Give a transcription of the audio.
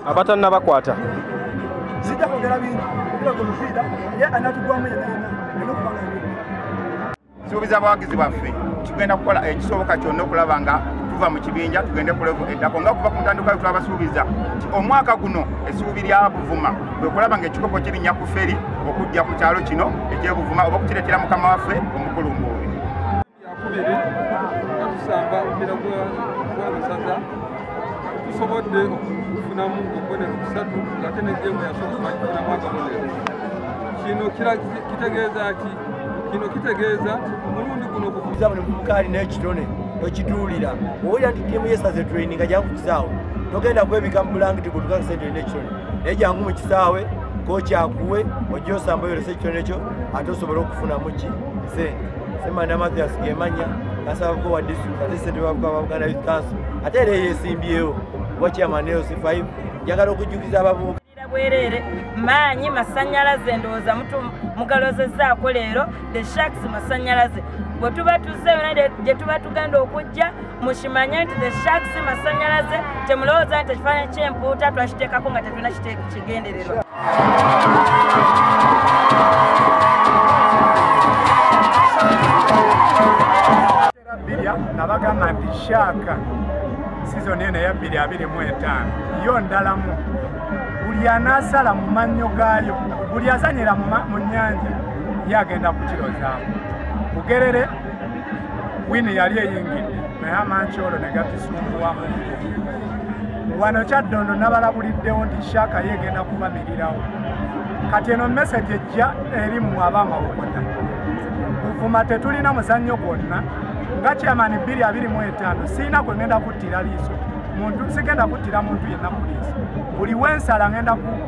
abatanna bakwata sijja kwogera bingi kubira ku mupiira ye anatugwamu yenna suubiza abawagizi baffe tugenda kukola ekisoboka kyonna okulaba nga tuva mu kibinja tugende kulevo eddako nga kuva ku ntandikwa twabasuubiza nti omwaka guno essuubi lya Buvuma kwe kulaba ng'ekikopo kirinnya ku feri okujja ku kyalo kino eky'Ebuvuma oba okukireetera mukama waffe omukulu Mbuubi. Yakubiri atusamba omupiira gw'abasaza tusobodde okufunamu obubonero busatu ng'ate ne ggeemu yasoboka kufunamu akabonero. Kino kitegeeza ki? Kino kitegeeza omulundi guno okukuza buli muvubuka alina ekitone okituulira owulira nti ttiimu yesaze training ajja ku kisaawe togenda kwebika mu bulangiti kutuka kisente olina ekitone naye jangu mu kisaawe kooki akuwe ojja osamba oyolesa ekitone ekyo ate osobole okufunamu ki sente. Semanda Mathias gemanya kasabako wa district ate sente bavuga ba Buganda Youth Council ate era yeesimbyewo kuba chairman LC5 njagala okujjukiza abavubuka bwerere maanyi masanyalaze ndowooza mugalozezzaako leero the Sharks masanyalaze bwe tuba tuzze yona gye tuba tugenda okujja mukimanye nti the Sharks masanyalaze temulowooza nti ekifaananyi ky'empuuta twakiteekako nga tetulina kigendererwa. Nabagamba nti Shaaka season eno eya 2025 yo ndalamu buli anaasala mu mannyo gaayo buli azanyira mu nnyanja yagenda kukirozaamu. Bugerere wini yali eyingidde naye amankyolo ne gatusumbuwamu. Wano Kyaddondo nabalabuliddewo nti Shaaka yegenda kubamirirawo. Kati eno message ejja eri mu ab'amawokota. Buvuma tetulina muzannyo gwonna nga chairman 2025 sina kwengenda kuttira liiso muntu sigenda kuttira muntu yenna mu liiso buli wensala ngenda ku